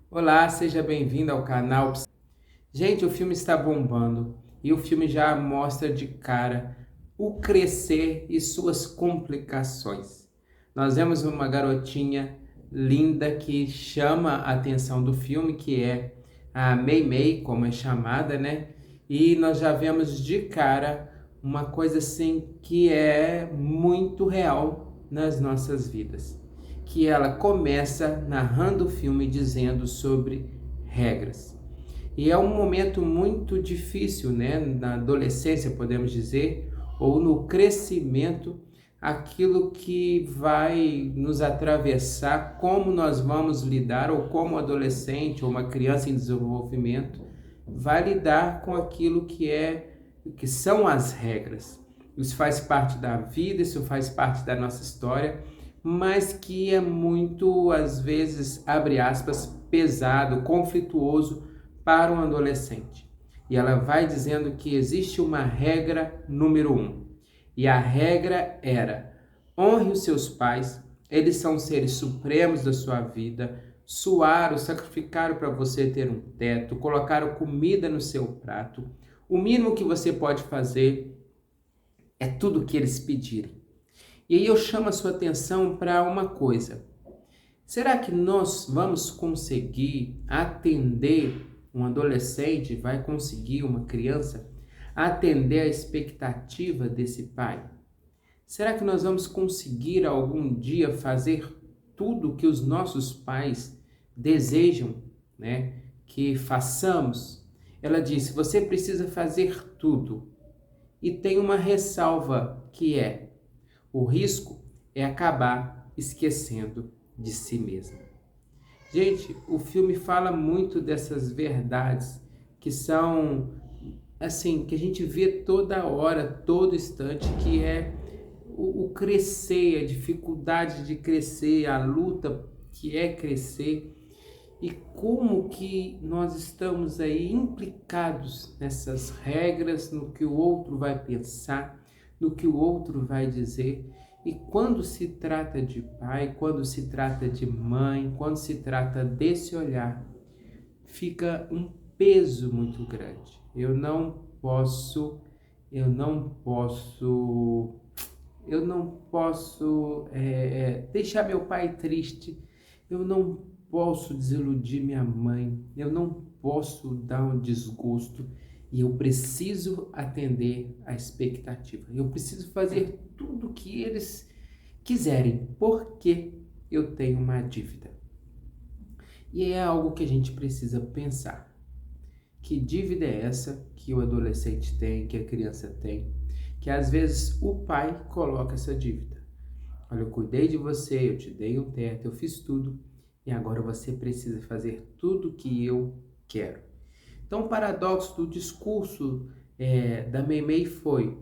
Olá, seja bem-vindo ao canal. Gente, o filme está bombando e o filme já mostra de cara o crescer e suas complicações. Nós vemos uma garotinha linda que chama a atenção do filme, que é a Mei Mei, como é chamada, né? E nós já vemos de cara uma coisa assim que é muito real nas nossas vidas, que ela começa narrando o filme dizendo sobre regras. E é um momento muito difícil, né? Na adolescência, podemos dizer, ou no crescimento, aquilo que vai nos atravessar, como nós vamos lidar, ou como um adolescente ou uma criança em desenvolvimento vai lidar com aquilo que são as regras. Isso faz parte da vida, isso faz parte da nossa história, mas que é muito, às vezes, abre aspas, pesado, conflituoso para um adolescente. E ela vai dizendo que existe uma regra número 1. E a regra era: honre os seus pais, eles são seres supremos da sua vida, suaram, sacrificaram para você ter um teto, colocaram comida no seu prato. O mínimo que você pode fazer é tudo o que eles pedirem. E aí eu chamo a sua atenção para uma coisa. Será que nós vamos conseguir atender um adolescente, vai conseguir uma criança atender a expectativa desse pai? Será que nós vamos conseguir algum dia fazer tudo que os nossos pais desejam, né, que façamos? Ela disse: você precisa fazer tudo. E tem uma ressalva que é: o risco é acabar esquecendo de si mesmo. Gente, o filme fala muito dessas verdades que são assim, que a gente vê toda hora, todo instante, que é o crescer, a dificuldade de crescer, a luta que é crescer e como que nós estamos aí implicados nessas regras, no que o outro vai pensar, no que o outro vai dizer. E quando se trata de pai, quando se trata de mãe, quando se trata desse olhar, fica um peso muito grande. Eu não posso deixar meu pai triste. Eu não posso desiludir minha mãe. Eu não posso dar um desgosto. E eu preciso atender a expectativa. Eu preciso fazer tudo o que eles quiserem, porque eu tenho uma dívida. E é algo que a gente precisa pensar. Que dívida é essa que o adolescente tem, que a criança tem, que às vezes o pai coloca essa dívida. Olha, eu cuidei de você, eu te dei um teto, eu fiz tudo e agora você precisa fazer tudo que eu quero. Então, o paradoxo do discurso da Meimei foi: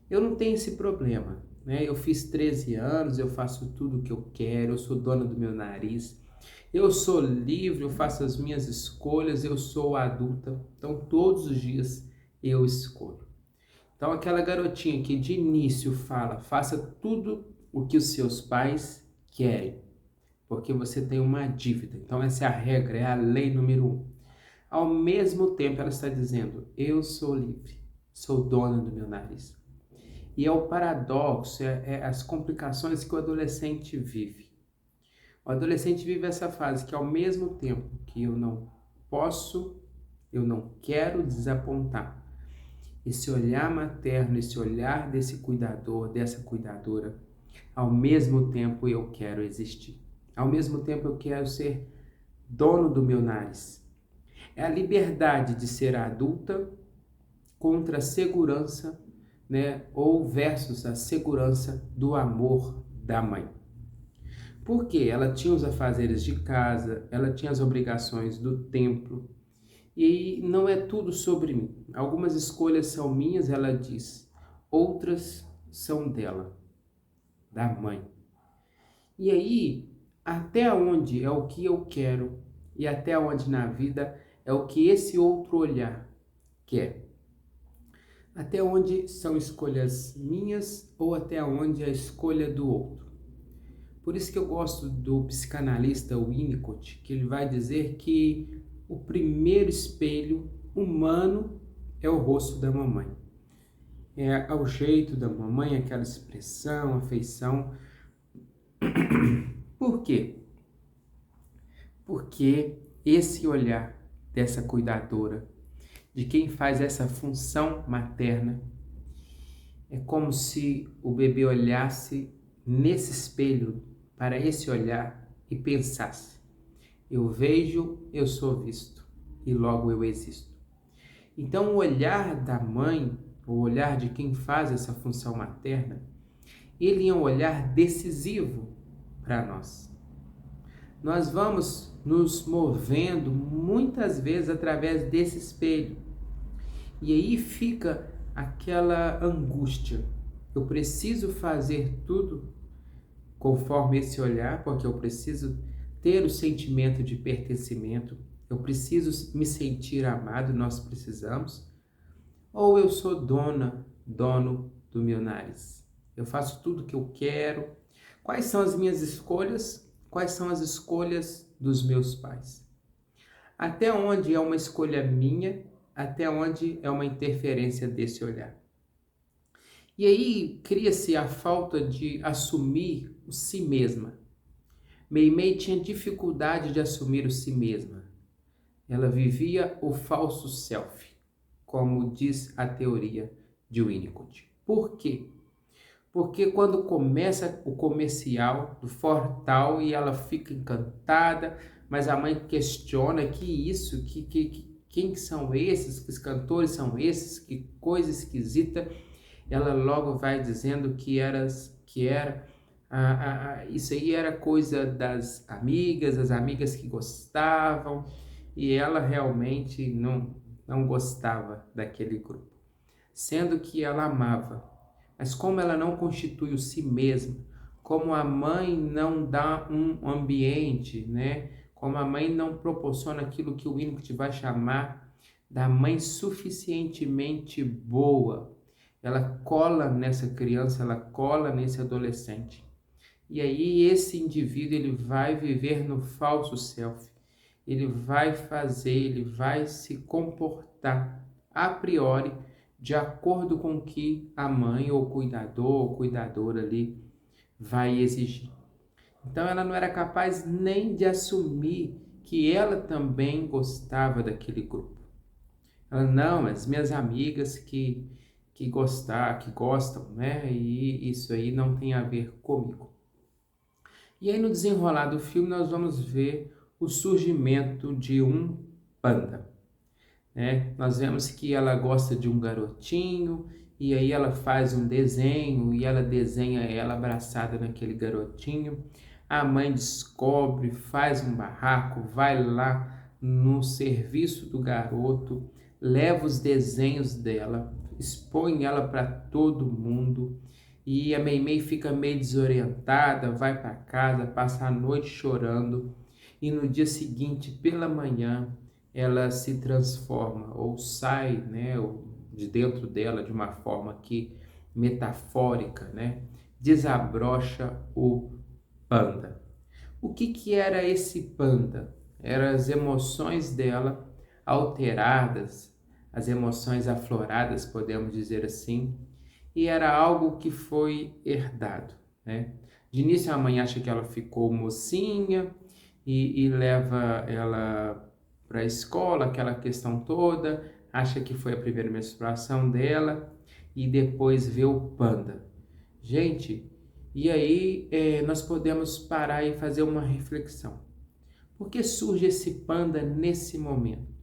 eu não tenho esse problema, né? Eu fiz 13 anos, eu faço tudo o que eu quero, eu sou dona do meu nariz, eu sou livre, eu faço as minhas escolhas, eu sou adulta, então todos os dias eu escolho. Então, aquela garotinha que de início fala: faça tudo o que os seus pais querem, porque você tem uma dívida. Então, essa é a regra, é a lei número 1. Ao mesmo tempo, ela está dizendo: eu sou livre, sou dona do meu nariz. E é o paradoxo, é as complicações que o adolescente vive. O adolescente vive essa fase que, ao mesmo tempo que eu não posso, eu não quero desapontar, esse olhar materno, esse olhar desse cuidador, dessa cuidadora, ao mesmo tempo eu quero existir. Ao mesmo tempo eu quero ser dono do meu nariz. É a liberdade de ser adulta contra a segurança, né, ou versus a segurança do amor da mãe. Porque ela tinha os afazeres de casa, ela tinha as obrigações do templo, e não é tudo sobre mim. Algumas escolhas são minhas, ela diz, outras são dela, da mãe. E aí, até onde é o que eu quero e até onde na vida é o que esse outro olhar quer? Até onde são escolhas minhas ou até onde é a escolha do outro? Por isso que eu gosto do psicanalista Winnicott, que ele vai dizer que o primeiro espelho humano é o rosto da mamãe. É o jeito da mamãe, aquela expressão, afeição. Por quê? Porque esse olhar dessa cuidadora, de quem faz essa função materna, é como se o bebê olhasse nesse espelho, para esse olhar, e pensasse: eu vejo, eu sou visto, e logo eu existo. Então o olhar da mãe, o olhar de quem faz essa função materna, ele é um olhar decisivo para nós. Nós vamos nos movendo muitas vezes através desse espelho. E aí fica aquela angústia. Eu preciso fazer tudo conforme esse olhar, porque eu preciso ter o sentimento de pertencimento, eu preciso me sentir amado, nós precisamos. Ou eu sou dono do meu nariz. Eu faço tudo o que eu quero. Quais são as minhas escolhas? Quais são as escolhas dos meus pais? Até onde é uma escolha minha? Até onde é uma interferência desse olhar? E aí cria-se a falta de assumir o si mesma. Meimei tinha dificuldade de assumir o si mesma. Ela vivia o falso self, como diz a teoria de Winnicott. Por quê? Porque quando começa o comercial do Fortal e ela fica encantada, mas a mãe questiona que isso, quem são esses, que os cantores são esses, que coisa esquisita. Ela logo vai dizendo que era isso aí era coisa das amigas, as amigas que gostavam, e ela realmente não gostava daquele grupo, sendo que ela amava. Mas como ela não constitui o si mesma, como a mãe não dá um ambiente, né? Como a mãe não proporciona aquilo que o Winnicott vai chamar da mãe suficientemente boa, ela cola nessa criança, ela cola nesse adolescente. E aí esse indivíduo ele vai viver no falso self, ele vai se comportar a priori de acordo com o que a mãe ou cuidador ou cuidadora ali vai exigir. Então ela não era capaz nem de assumir que ela também gostava daquele grupo. Ela, não, as minhas amigas que gostam, né? E isso aí não tem a ver comigo. E aí no desenrolar do filme nós vamos ver o surgimento de um panda, né? Nós vemos que ela gosta de um garotinho e aí ela faz um desenho e ela desenha ela abraçada naquele garotinho. A mãe descobre, faz um barraco, vai lá no serviço do garoto, leva os desenhos dela, expõe ela para todo mundo. E a Meimei fica meio desorientada, vai para casa, passa a noite chorando e no dia seguinte, pela manhã, ela se transforma ou sai, né, de dentro dela de uma forma aqui metafórica, né, desabrocha o panda. O que era esse panda? Eram as emoções dela alteradas, as emoções afloradas, podemos dizer assim, e era algo que foi herdado, né? De início a mãe acha que ela ficou mocinha e leva ela para a escola, aquela questão toda, acha que foi a primeira menstruação dela e depois vê o panda. Gente, e aí nós podemos parar e fazer uma reflexão. Por que surge esse panda nesse momento?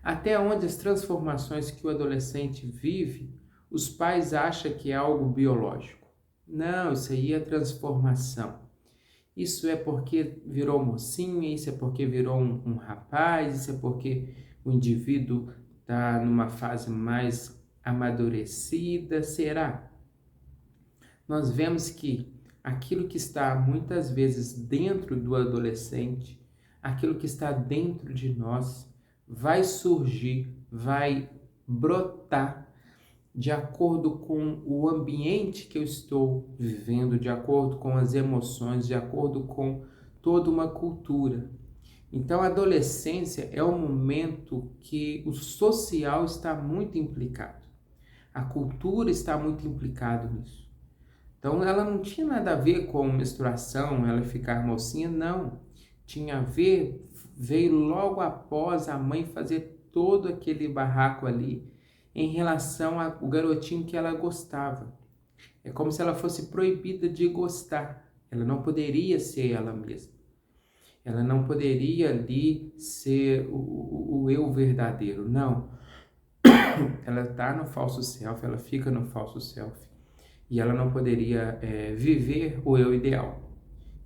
Até onde as transformações que o adolescente vive, os pais acham que é algo biológico. Não, isso aí é transformação. Isso é porque virou mocinha, isso é porque virou um rapaz, isso é porque o indivíduo está numa fase mais amadurecida. Será? Nós vemos que aquilo que está muitas vezes dentro do adolescente, aquilo que está dentro de nós, vai surgir, vai brotar de acordo com o ambiente que eu estou vivendo, de acordo com as emoções, de acordo com toda uma cultura. Então, a adolescência é o momento que o social está muito implicado. A cultura está muito implicada nisso. Então, ela não tinha nada a ver com menstruação, ela ficar mocinha, não. Tinha a ver, veio logo após a mãe fazer todo aquele barraco ali em relação ao garotinho que ela gostava. É como se ela fosse proibida de gostar. Ela não poderia ser ela mesma. Ela não poderia ali ser o eu verdadeiro. Não. Ela está no falso self, ela fica no falso self. E ela não poderia viver o eu ideal.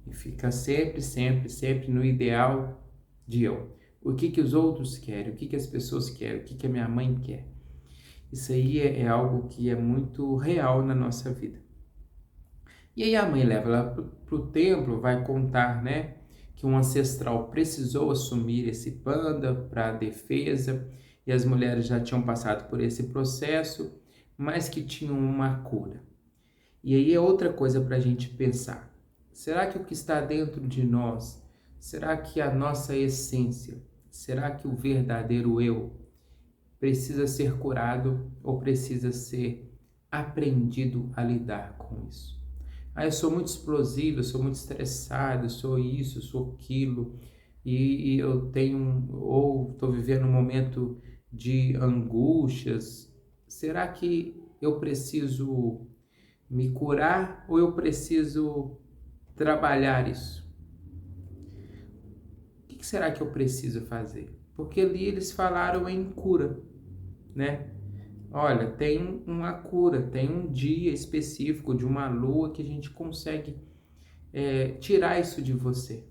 E fica sempre, sempre, sempre no ideal de eu. O que os outros querem, o que as pessoas querem, o que a minha mãe quer. Isso aí é algo que é muito real na nossa vida. E aí a mãe leva ela para o templo, vai contar, né, que um ancestral precisou assumir esse panda para a defesa, e as mulheres já tinham passado por esse processo, mas que tinham uma cura. E aí é outra coisa para a gente pensar. Será que o que está dentro de nós, será que a nossa essência, será que o verdadeiro eu precisa ser curado ou precisa ser aprendido a lidar com isso? Eu sou muito explosivo, eu sou muito estressado, eu sou isso, eu sou aquilo, e eu tenho, ou estou vivendo um momento de angústias. Será que eu preciso me curar ou eu preciso trabalhar isso? O que será que eu preciso fazer? Porque ali eles falaram em cura, né? Olha, tem uma cura, tem um dia específico de uma lua que a gente consegue tirar isso de você.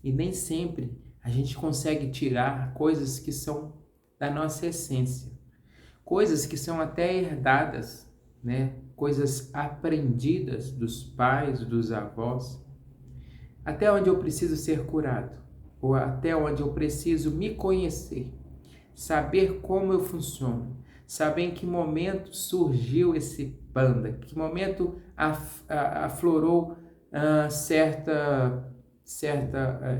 E nem sempre a gente consegue tirar coisas que são da nossa essência, coisas que são até herdadas, né? Coisas aprendidas dos pais, dos avós. Até onde eu preciso ser curado, ou até onde eu preciso me conhecer, saber como eu funciono, saber em que momento surgiu esse panda, que momento aflorou certa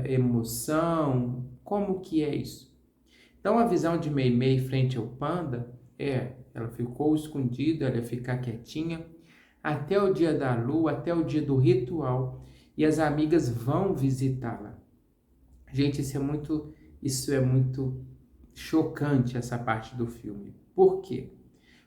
emoção, como que é isso? Então a visão de Meimei frente ao panda ela ficou escondida, ela ia ficar quietinha até o dia da lua, até o dia do ritual, e as amigas vão visitá-la. Gente, isso é muito chocante, essa parte do filme. Por quê?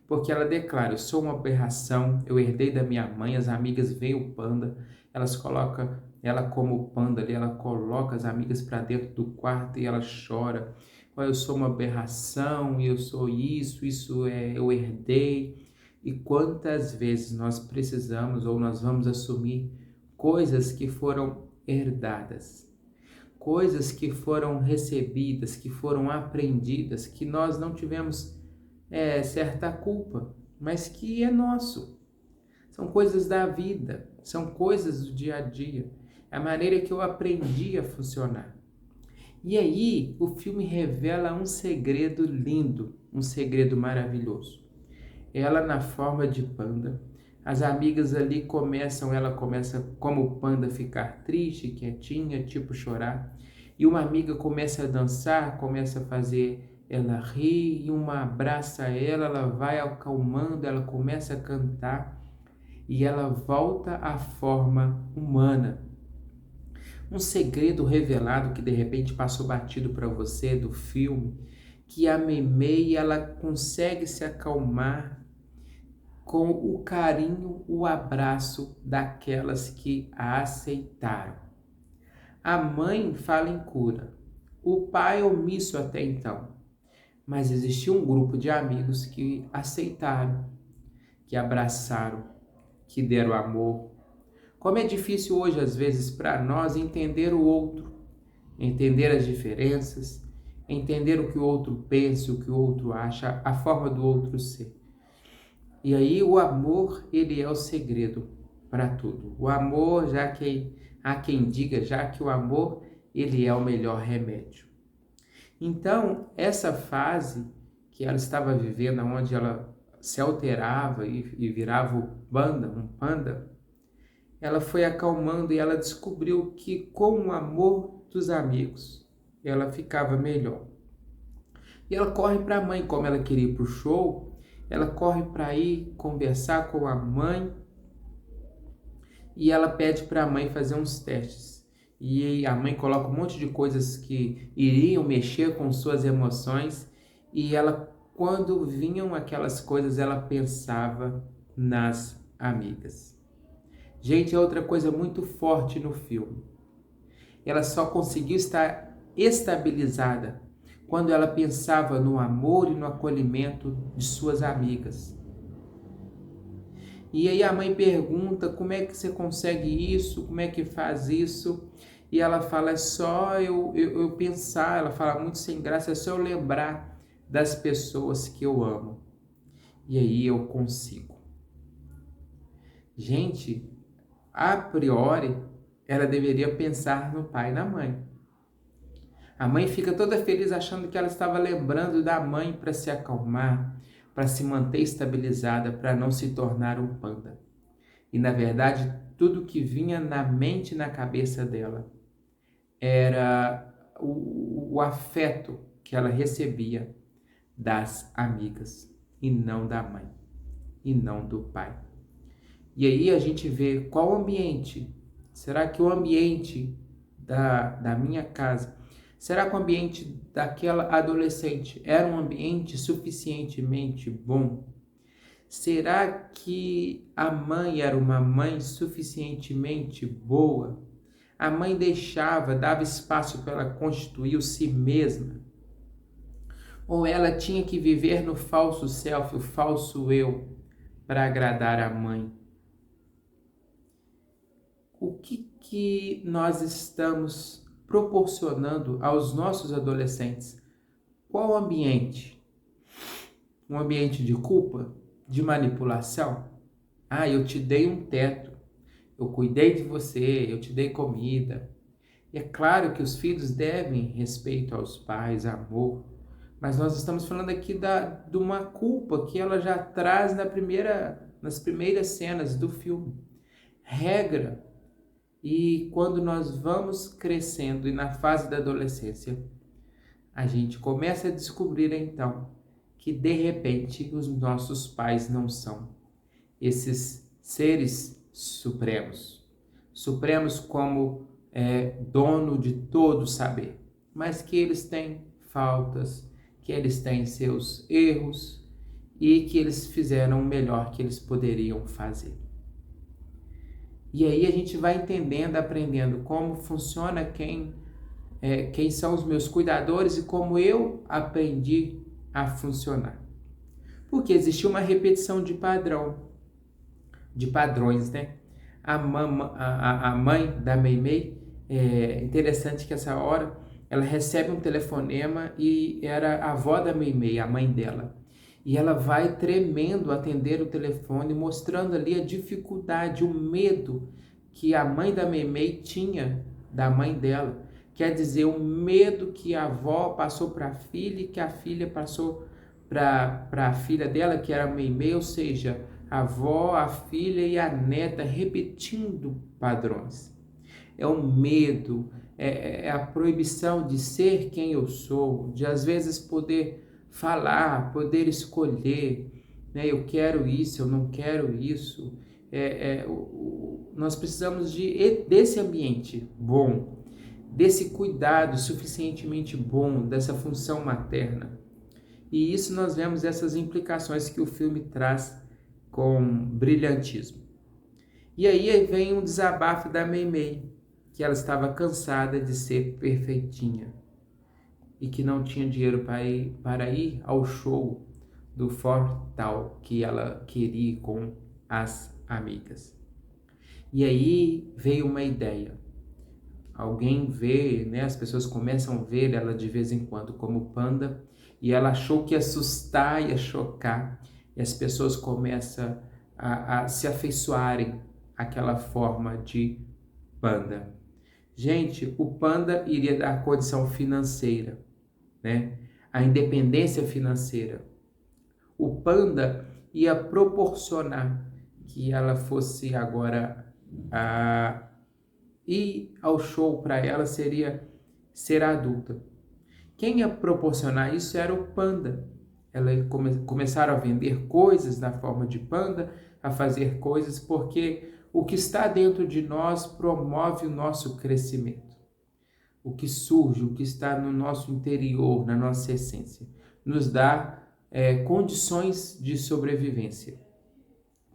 Porque ela declara: eu sou uma aberração, eu herdei da minha mãe, as amigas veem o panda, elas colocam ela como panda ali, ela coloca as amigas para dentro do quarto e ela chora. Eu sou uma aberração, eu sou isso eu herdei. E quantas vezes nós precisamos ou nós vamos assumir coisas que foram herdadas, coisas que foram recebidas, que foram aprendidas, que nós não tivemos certa culpa, mas que é nosso. São coisas da vida, são coisas do dia a dia, é a maneira que eu aprendi a funcionar. E aí o filme revela um segredo lindo, um segredo maravilhoso. Ela na forma de panda, as amigas ali ela começa como panda a ficar triste, quietinha, tipo chorar, e uma amiga começa a dançar, começa a fazer ela rir, e uma abraça ela vai acalmando, ela começa a cantar, e ela volta à forma humana. Um segredo revelado que de repente passou batido para você do filme, que a Meimei ela consegue se acalmar com o carinho, o abraço daquelas que a aceitaram. A mãe fala em cura, o pai omisso até então, mas existia um grupo de amigos que aceitaram, que abraçaram, que deram amor. Como é difícil hoje, às vezes, para nós entender o outro, entender as diferenças, entender o que o outro pensa, o que o outro acha, a forma do outro ser. E aí o amor, ele é o segredo para tudo. O amor, já que há quem diga, já que o amor, ele é o melhor remédio. Então, essa fase que ela estava vivendo, onde ela se alterava e virava um panda, ela foi acalmando e ela descobriu que com o amor dos amigos ela ficava melhor. E ela corre para a mãe, como ela queria ir para o show, ela corre para ir conversar com a mãe e ela pede para a mãe fazer uns testes. E a mãe coloca um monte de coisas que iriam mexer com suas emoções e ela, quando vinham aquelas coisas, ela pensava nas amigas. Gente, é outra coisa muito forte no filme. Ela só conseguiu estar estabilizada quando ela pensava no amor e no acolhimento de suas amigas. E aí a mãe pergunta, como é que você consegue isso? Como é que faz isso? E ela fala, é só eu pensar, ela fala muito sem graça, é só eu lembrar das pessoas que eu amo. E aí eu consigo. Gente, a priori, ela deveria pensar no pai e na mãe. A mãe fica toda feliz achando que ela estava lembrando da mãe para se acalmar, para se manter estabilizada, para não se tornar um panda. E na verdade, tudo que vinha na mente e na cabeça dela era o afeto que ela recebia das amigas e não da mãe e não do pai. E aí a gente vê qual ambiente. Será que o ambiente da minha casa, será que o ambiente daquela adolescente era um ambiente suficientemente bom? Será que a mãe era uma mãe suficientemente boa? A mãe dava espaço para ela constituir si mesma? Ou ela tinha que viver no falso self, o falso eu, para agradar a mãe? O que nós estamos proporcionando aos nossos adolescentes? Qual ambiente? Um ambiente de culpa? De manipulação? Ah, eu te dei um teto, eu cuidei de você, eu te dei comida. E é claro que os filhos devem respeito aos pais, amor, mas nós estamos falando aqui de uma culpa que ela já traz nas primeiras cenas do filme. Regra. E quando nós vamos crescendo e na fase da adolescência, a gente começa a descobrir então que de repente os nossos pais não são esses seres supremos. Supremos como dono de todo saber, mas que eles têm faltas, que eles têm seus erros e que eles fizeram o melhor que eles poderiam fazer. E aí a gente vai entendendo, aprendendo como funciona quem são os meus cuidadores e como eu aprendi a funcionar. Porque existiu uma repetição de padrões, né? A mãe da Meimei, é interessante que essa hora ela recebe um telefonema e era a avó da Meimei, a mãe dela. E ela vai tremendo atender o telefone, mostrando ali a dificuldade, o medo que a mãe da Meimei tinha da mãe dela. Quer dizer, o medo que a avó passou para a filha e que a filha passou para a filha dela, que era a Meimei, ou seja, a avó, a filha e a neta repetindo padrões. É o medo, é a proibição de ser quem eu sou, de às vezes poder falar, poder escolher, né? Eu quero isso, eu não quero isso. Nós precisamos desse ambiente bom, desse cuidado suficientemente bom, dessa função materna. E isso nós vemos essas implicações que o filme traz com brilhantismo. E aí vem um desabafo da Meimei, que ela estava cansada de ser perfeitinha e que não tinha dinheiro para ir ao show do Fortal que ela queria ir com as amigas. E aí veio uma ideia. Alguém vê, né, as pessoas começam a ver ela de vez em quando como panda e ela achou que ia assustar, ia chocar e as pessoas começam a se afeiçoarem àquela forma de panda. Gente, o panda iria dar condição financeira, né? A independência financeira. O panda ia proporcionar que ela fosse agora ir ao show para ela seria ser adulta. Quem ia proporcionar isso era o panda. Começaram a vender coisas na forma de panda, a fazer coisas, porque o que está dentro de nós promove o nosso crescimento. O que surge, o que está no nosso interior, na nossa essência, nos dá condições de sobrevivência,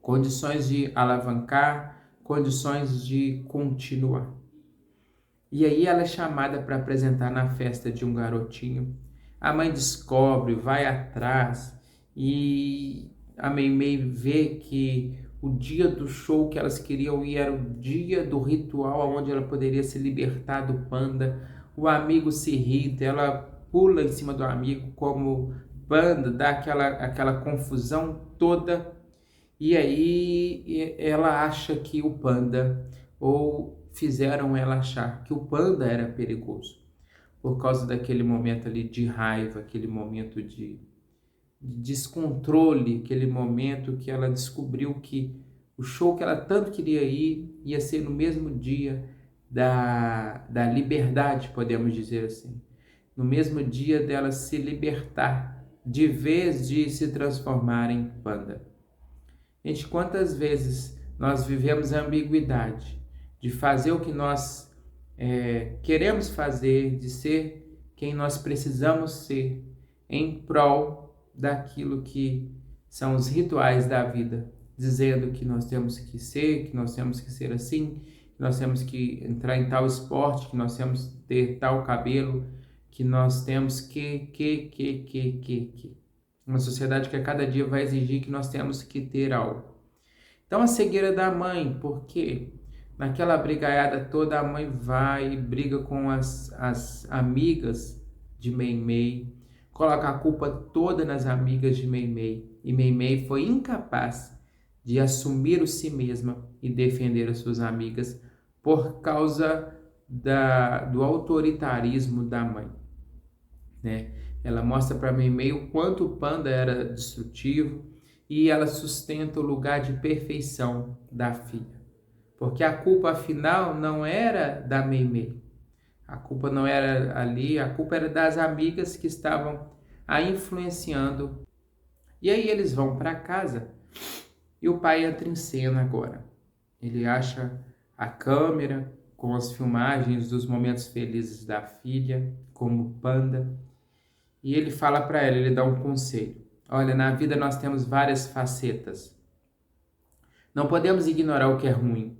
condições de alavancar, condições de continuar. E aí ela é chamada para apresentar na festa de um garotinho. A mãe descobre, vai atrás e a Meimei vê que o dia do show que elas queriam ir era o dia do ritual onde ela poderia se libertar do panda. O amigo se irrita, ela pula em cima do amigo como panda, dá aquela confusão toda. E aí ela acha que o panda, ou fizeram ela achar que o panda era perigoso, por causa daquele momento ali de raiva, aquele momento de descontrole, aquele momento que ela descobriu que o show que ela tanto queria ir ia ser no mesmo dia da liberdade, podemos dizer assim. No mesmo dia dela se libertar, de vez de se transformar em panda. Gente, quantas vezes nós vivemos a ambiguidade de fazer o que nós queremos fazer, de ser quem nós precisamos ser, em prol daquilo que são os rituais da vida, dizendo que nós temos que ser, que nós temos que ser assim, que nós temos que entrar em tal esporte, que nós temos que ter tal cabelo, que nós temos que. Uma sociedade que a cada dia vai exigir que nós temos que ter algo. Então a cegueira da mãe, porque naquela brigaiada toda a mãe vai e briga com as amigas de Meimei, coloca a culpa toda nas amigas de Meimei, e Meimei foi incapaz de assumir o si mesma e defender as suas amigas por causa do autoritarismo da mãe, né? Ela mostra para Meimei o quanto o panda era destrutivo e ela sustenta o lugar de perfeição da filha. Porque a culpa, afinal, não era da Meimei. A culpa não era ali, a culpa era das amigas que estavam a influenciando. E aí eles vão para casa e o pai entra em cena agora. Ele acha a câmera com as filmagens dos momentos felizes da filha, como panda. E ele fala para ela, ele dá um conselho. Olha, na vida nós temos várias facetas. Não podemos ignorar o que é ruim,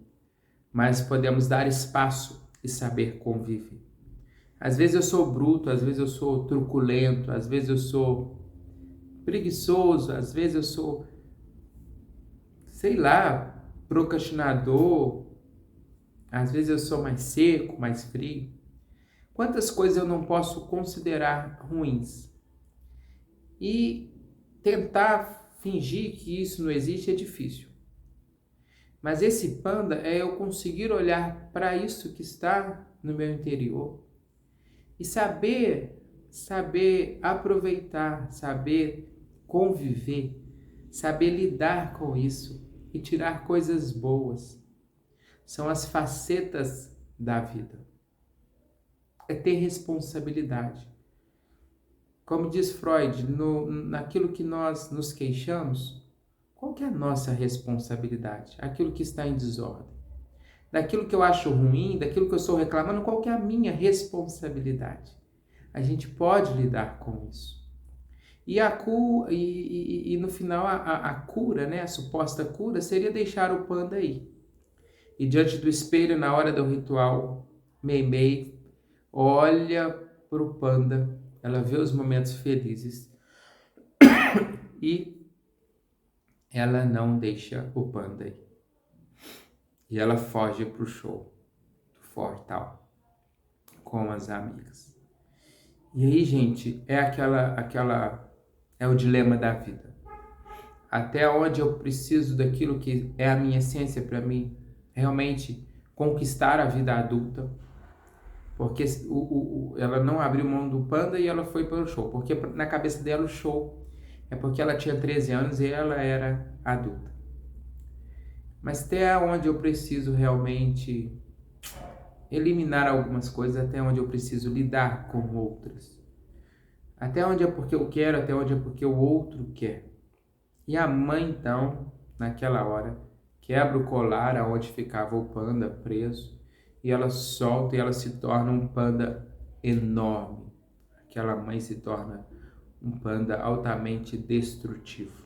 mas podemos dar espaço e saber conviver. Às vezes eu sou bruto, às vezes eu sou truculento, às vezes eu sou preguiçoso, às vezes eu sou, sei lá, procrastinador, às vezes eu sou mais seco, mais frio. Quantas coisas eu não posso considerar ruins? E tentar fingir que isso não existe é difícil. Mas esse panda é eu conseguir olhar para isso que está no meu interior e saber aproveitar, saber conviver, saber lidar com isso e tirar coisas boas. São as facetas da vida. É ter responsabilidade. Como diz Freud, naquilo que nós nos queixamos, qual que é a nossa responsabilidade? Aquilo que está em desordem. Daquilo que eu acho ruim, daquilo que eu estou reclamando, qual que é a minha responsabilidade? A gente pode lidar com isso. E no final a cura, né, a suposta cura, seria deixar o panda ir. E diante do espelho, na hora do ritual, Meimei olha para o panda, ela vê os momentos felizes e ela não deixa o panda ir. E ela foge pro show do Fortal com as amigas. E aí, gente, é o dilema da vida. Até onde eu preciso daquilo que é a minha essência para mim realmente conquistar a vida adulta, porque ela não abriu mão do panda e ela foi para o show, porque na cabeça dela o show é porque ela tinha 13 anos e ela era adulta. Mas até onde eu preciso realmente eliminar algumas coisas, até onde eu preciso lidar com outras. Até onde é porque eu quero, até onde é porque o outro quer. E a mãe, então, naquela hora, quebra o colar aonde ficava o panda preso e ela solta e ela se torna um panda enorme. Aquela mãe se torna um panda altamente destrutivo.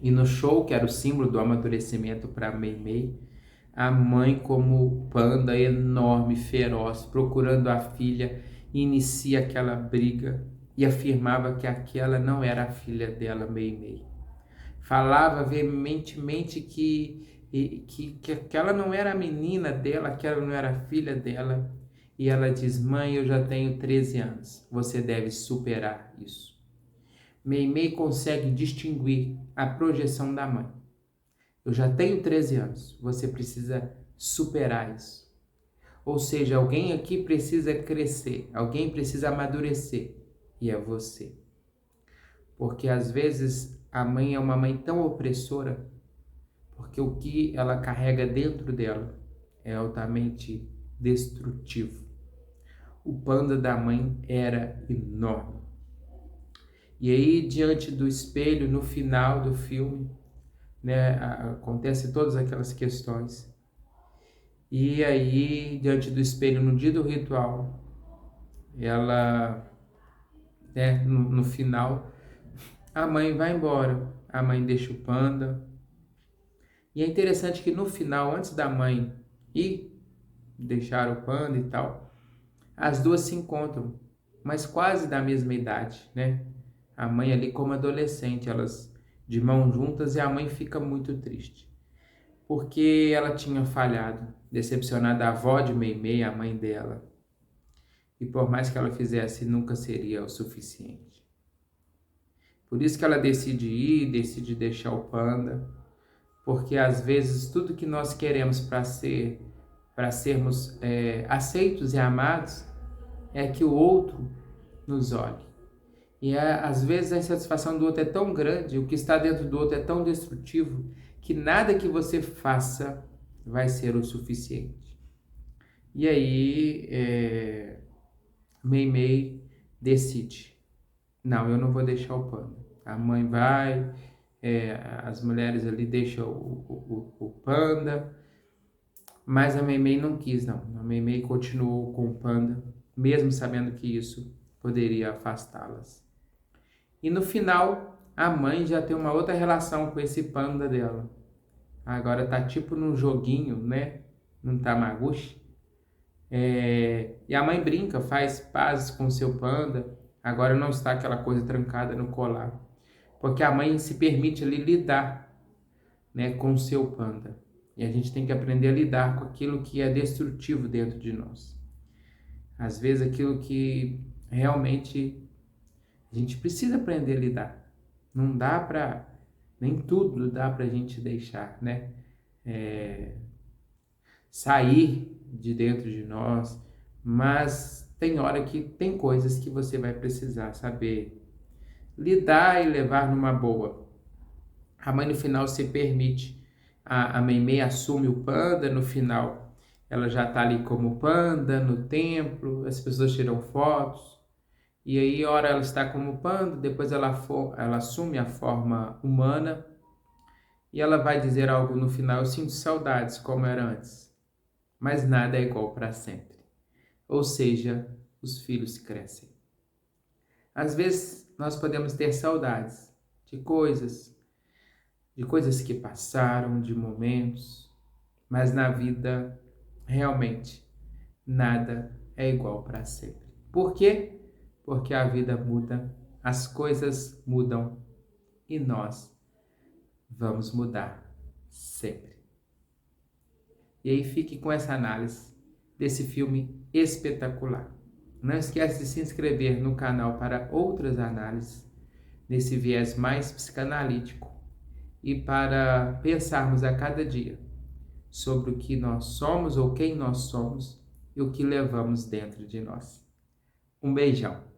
E no show, que era o símbolo do amadurecimento para Mei Mei, a mãe, como panda enorme, feroz, procurando a filha, inicia aquela briga e afirmava que aquela não era a filha dela, Mei Mei. Falava veementemente que aquela não era a menina dela, aquela não era a filha dela. E ela diz: mãe, eu já tenho 13 anos, você deve superar isso. Mei Mei consegue distinguir a projeção da mãe. Eu já tenho 13 anos, você precisa superar isso. Ou seja, alguém aqui precisa crescer, alguém precisa amadurecer, e é você. Porque às vezes a mãe é uma mãe tão opressora, porque o que ela carrega dentro dela é altamente destrutivo. O panda da mãe era enorme. E aí, diante do espelho, no final do filme, né, acontece todas aquelas questões. E aí, diante do espelho, no dia do ritual, ela, né, no final, a mãe vai embora. A mãe deixa o panda. E é interessante que no final, antes da mãe ir deixar o panda e tal, as duas se encontram, mas quase da mesma idade, né? A mãe ali como adolescente, elas de mãos juntas, e a mãe fica muito triste, porque ela tinha falhado, decepcionado a avó de Mei Mei, a mãe dela, e por mais que ela fizesse, nunca seria o suficiente. Por isso que ela decide ir, decide deixar o panda, porque às vezes tudo que nós queremos para sermos aceitos e amados é que o outro nos olhe. E às vezes a insatisfação do outro é tão grande, o que está dentro do outro é tão destrutivo, que nada que você faça vai ser o suficiente. E aí, Mei Mei decide: não, eu não vou deixar o panda. A mãe vai, as mulheres ali deixam o panda, mas a Mei Mei não quis, não. A Mei Mei continuou com o panda, mesmo sabendo que isso poderia afastá-las. E no final, a mãe já tem uma outra relação com esse panda dela. Agora tá tipo num joguinho, né? Num Tamagotchi. E a mãe brinca, faz pazes com seu panda. Agora não está aquela coisa trancada no colar. Porque a mãe se permite ali lidar, né, com o seu panda. E a gente tem que aprender a lidar com aquilo que é destrutivo dentro de nós. Às vezes aquilo que realmente a gente precisa aprender a lidar. Não dá para, nem tudo dá para a gente deixar, né? Sair de dentro de nós, mas tem hora que tem coisas que você vai precisar saber lidar e levar numa boa. A mãe no final se permite, a Mei Mei assume o panda, no final ela já está ali como panda no templo, as pessoas tiram fotos. E aí, ora ela está como panda, depois ela assume a forma humana e ela vai dizer algo no final: eu sinto saudades como era antes, mas nada é igual para sempre. Ou seja, os filhos crescem. Às vezes nós podemos ter saudades de coisas que passaram, de momentos, mas na vida realmente nada é igual para sempre. Por quê? Porque a vida muda, as coisas mudam e nós vamos mudar sempre. E aí fique com essa análise desse filme espetacular. Não esquece de se inscrever no canal para outras análises nesse viés mais psicanalítico e para pensarmos a cada dia sobre o que nós somos ou quem nós somos e o que levamos dentro de nós. Um beijão.